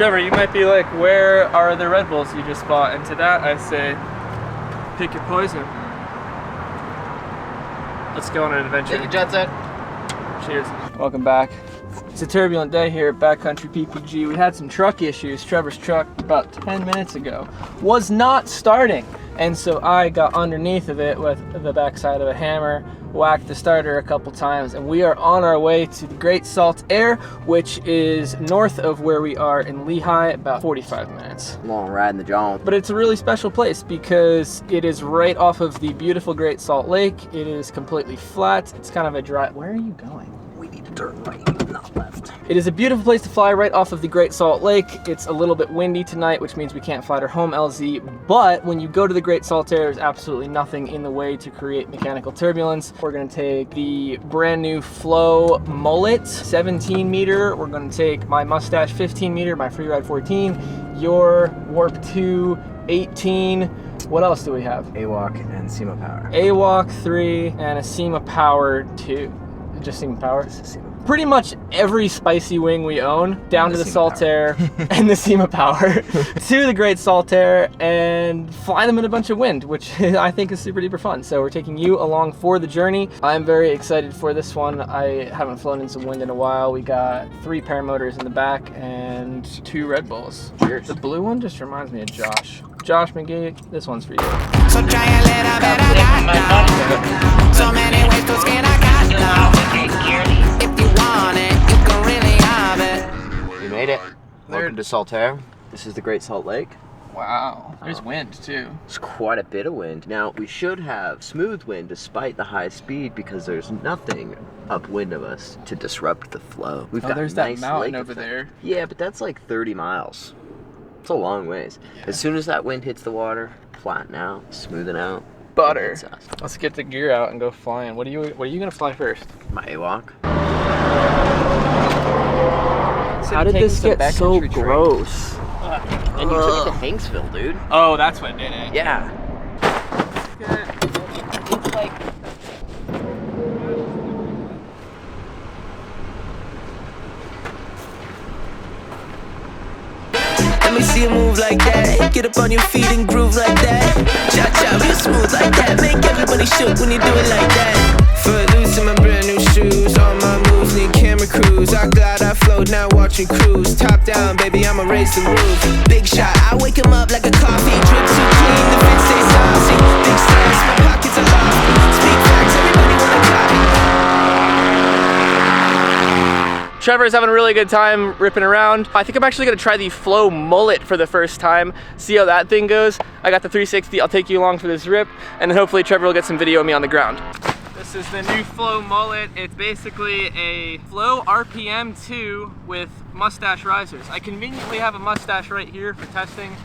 Trevor, you might be like, where are the Red Bulls you just bought? And to that I say, pick your poison. Let's go on an adventure. Take your jet set. Cheers. Welcome back. It's a turbulent day here at Backcountry PPG. We had some truck issues. Trevor's truck about 10 minutes ago was not starting. And so I got underneath of it with the backside of a hammer, whacked the starter a couple times, and we are on our way to the Great Salt Air, which is north of where we are in Lehigh, about 45 minutes. Long ride in the John. But it's a really special place because it is right off of the beautiful Great Salt Lake. It is completely flat. It's kind of a dry... Where are you going? We need to turn right, not left. It is a beautiful place to fly right off of the Great Salt Lake. It's a little bit windy tonight, which means we can't fly to home LZ, but when you go to the Great Salt Air, there's absolutely nothing in the way to create mechanical turbulence. We're gonna take the brand new Flow MULLET 17 meter. We're gonna take my Moustache 15 meter, my Freeride 14, your Warp 2 18. What else do we have? AWOC and SEMA Power. AWOC 3 and a SEMA Power 2. Just SEMA Power? Pretty much every spicy wing we own, down to the Salt Air and the SEMA Power, to the Great Salt Air, and fly them in a bunch of wind, which I think is super duper fun. So we're taking you along for the journey. I'm very excited for this one. I haven't flown in some wind in a while. We got 3 paramotors in the back and 2 Red Bulls. Cheers. The blue one just reminds me of Josh. Josh McGee, this one's for you. So try a little bit, I got so many ways to skin, I got if you want it, you can really have it. We made it. Welcome to Salt Air. This is the Great Salt Lake. Wow, there's wind too. It's quite a bit of wind. Now, we should have smooth wind despite the high speed because there's nothing upwind of us to disrupt the flow. We've got there's nice that mountain lake over effect. there. Yeah, but that's like 30 miles. It's a long ways. Yeah. As soon as that wind hits the water, flatten out, smoothing out. Butter. Let's get the gear out and go flying. What are you gonna fly first? My AWOC. How did this get so gross? And you took it to Hanksville, dude. Oh, that's what did it. Yeah. It's like... Let me see you move like that. Get up on your feet and groove like that. Cha-cha, real smooth like that. Make everybody shook when you do it like that. Footloose in my brand new shoes. All my moves need camera crews. I glide, I float, now watching cruise. Top down, baby, I'ma raise the roof. Big shot, I wake him up like a coffee. Drip too clean, the fit stay saucy. Big stacks, my pockets are lofty. Speak facts, everybody wanna copy. Trevor's having a really good time ripping around. I think I'm actually gonna try the Flow MULLET for the first time, see how that thing goes. I got the 360, I'll take you along for this rip, and then hopefully Trevor will get some video of me on the ground. This is the new Flow MULLET. It's basically a Flow RPM 2 with Moustache risers. I conveniently have a Moustache right here for testing,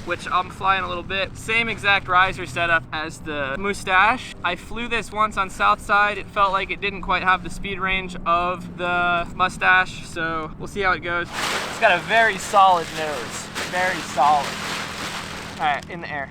which I'm flying a little bit. Same exact riser setup as the Moustache. I flew this once on Southside. It felt like it didn't quite have the speed range of the Moustache, so we'll see how it goes. It's got a very solid nose, very solid. All right, in the air.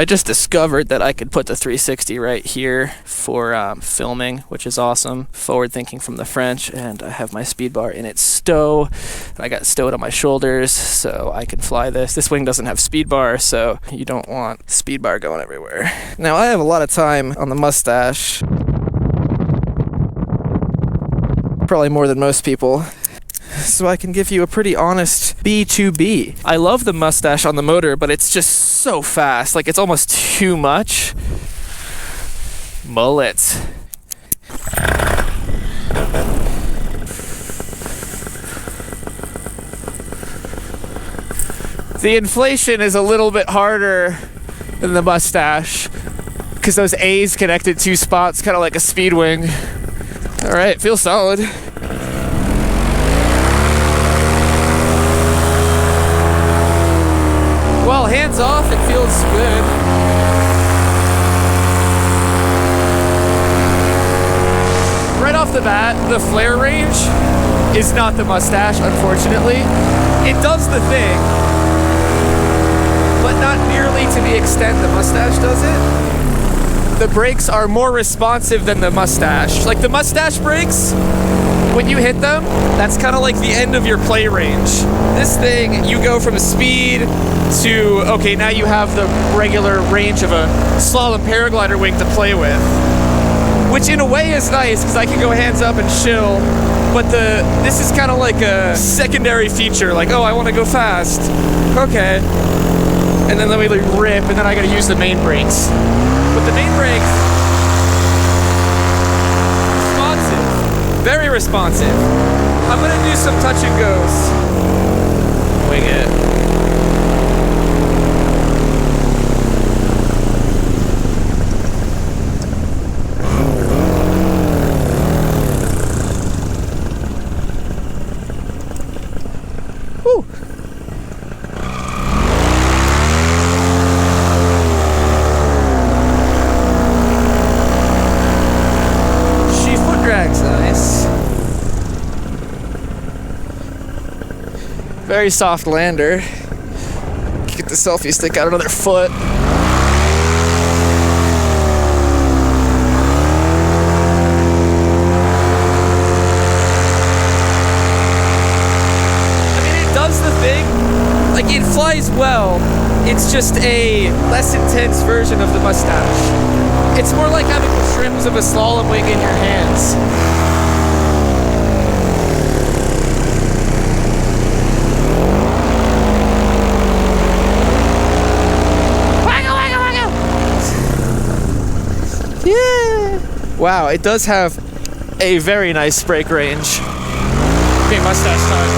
I just discovered that I could put the 360 right here for filming, which is awesome. Forward thinking from the French, and I have my speed bar in its stow. And I got stowed on my shoulders, so I can fly this. This wing doesn't have speed bar, so you don't want speed bar going everywhere. Now I have a lot of time on the Moustache. Probably more than most people. So I can give you a pretty honest B2B. I love the Moustache on the motor, but it's just so fast. Like, it's almost too much. Mullet. The inflation is a little bit harder than the Moustache because those A's connected 2 spots, kind of like a speed wing. All right, feels solid. Well, hands off, it feels good. Right off the bat, the flare range is not the Moustache, unfortunately. It does the thing, but not nearly to the extent the Moustache does it. The brakes are more responsive than the Moustache. Like, the Moustache brakes when you hit them, that's kind of like the end of your play range. This thing, you go from speed to, okay, now you have the regular range of a slalom paraglider wing to play with. Which in a way is nice, because I can go hands up and chill, but this is kind of like a secondary feature, like, oh, I want to go fast. Okay. And then let me rip, and then I gotta use the main brakes. But the main brakes, responsive, very responsive. I'm gonna do some touch and goes. Wing it. Very soft lander. Get the selfie stick out another foot. I mean, it does the thing. Like, it flies well. It's just a less intense version of the Moustache. It's more like having the trims of a slalom wing in your hands. Wow, it does have a very nice brake range. Okay, Moustache time.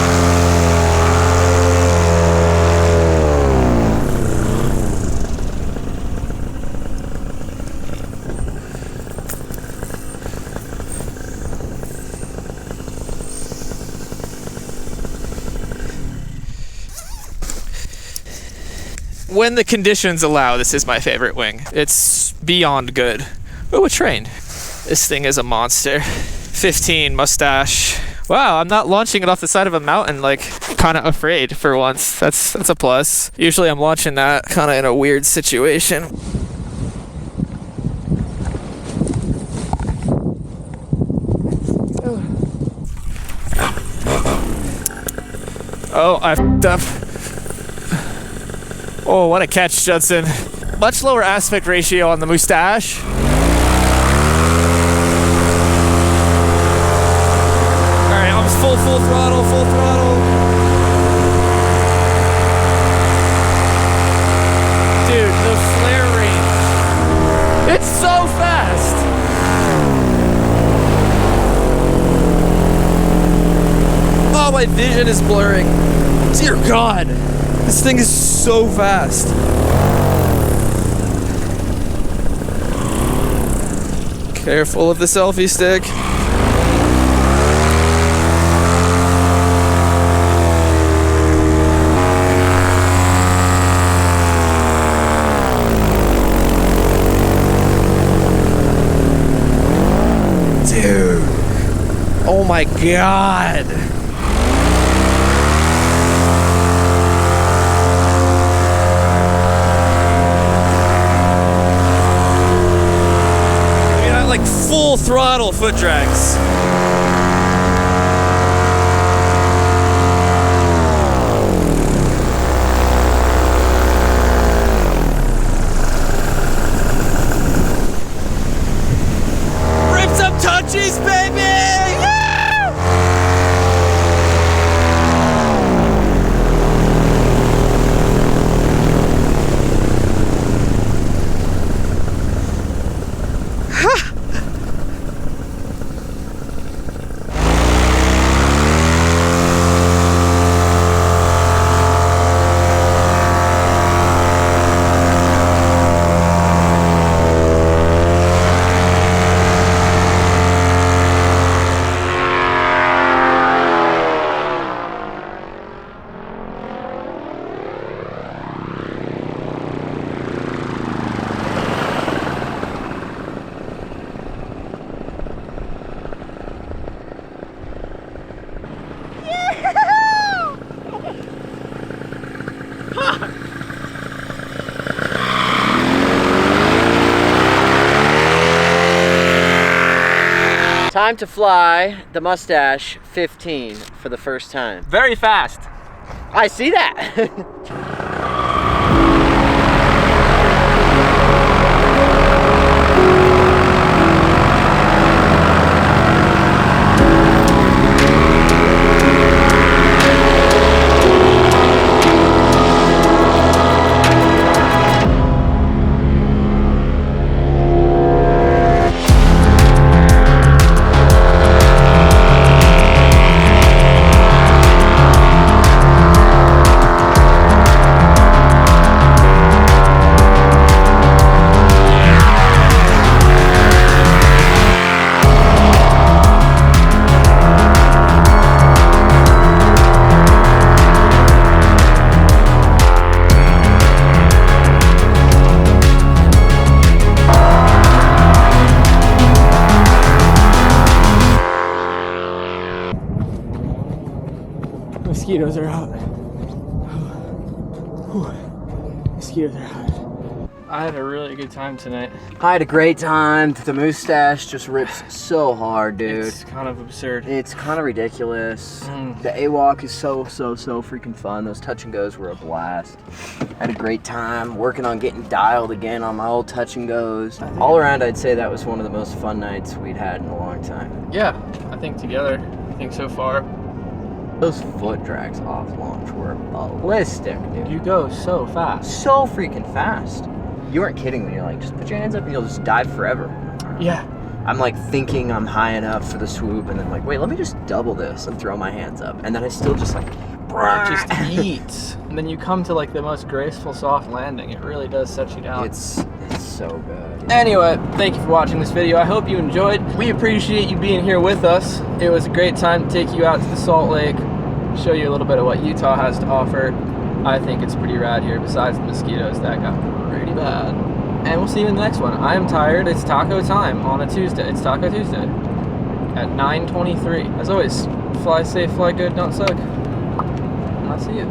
When the conditions allow, this is my favorite wing. It's beyond good. Oh, a train. This thing is a monster. 15 Moustache. Wow, I'm not launching it off the side of a mountain, like, kind of afraid for once. That's a plus. Usually I'm launching that kind of in a weird situation. Oh, I f***ed up. Oh, what a catch, Judson. Much lower aspect ratio on the Moustache. Full throttle, full throttle. Dude, the flare range. It's so fast. Oh, my vision is blurring. Dear God. This thing is so fast. Careful of the selfie stick. Dude. Oh my God. I mean, like full throttle foot drags. Touchies, baby! Yeah! Time to fly the Mustache 15 for the first time. Very fast. I see that. Mosquitoes are out. Mosquitoes are out. I had a really good time tonight. I had a great time. The Mustache just rips so hard, dude. It's kind of absurd. It's kind of ridiculous. The A-Walk is so freaking fun. Those touch and goes were a blast. I had a great time working on getting dialed again on my old touch and goes. All around, I'd say that was one of the most fun nights we'd had in a long time. Yeah, I think together. I think so far. Those foot drags off launch were ballistic, dude. You go so fast. So freaking fast. You weren't kidding when you're like, just put your hands up and you'll just dive forever. Yeah. I'm like thinking I'm high enough for the swoop and then like, wait, let me just double this and throw my hands up. And then I still just like, just eats. And then you come to like the most graceful soft landing. It really does set you down. It's so good. Anyway, thank you for watching this video. I hope you enjoyed. We appreciate you being here with us. It was a great time to take you out to the Salt Lake, show you a little bit of what Utah has to offer. I think it's pretty rad here, besides the mosquitoes that got pretty bad. And we'll see you in the next one. I am tired. It's taco time on a Tuesday. It's Taco Tuesday at 9:23. As always, fly safe, fly good, don't suck. And I'll see you.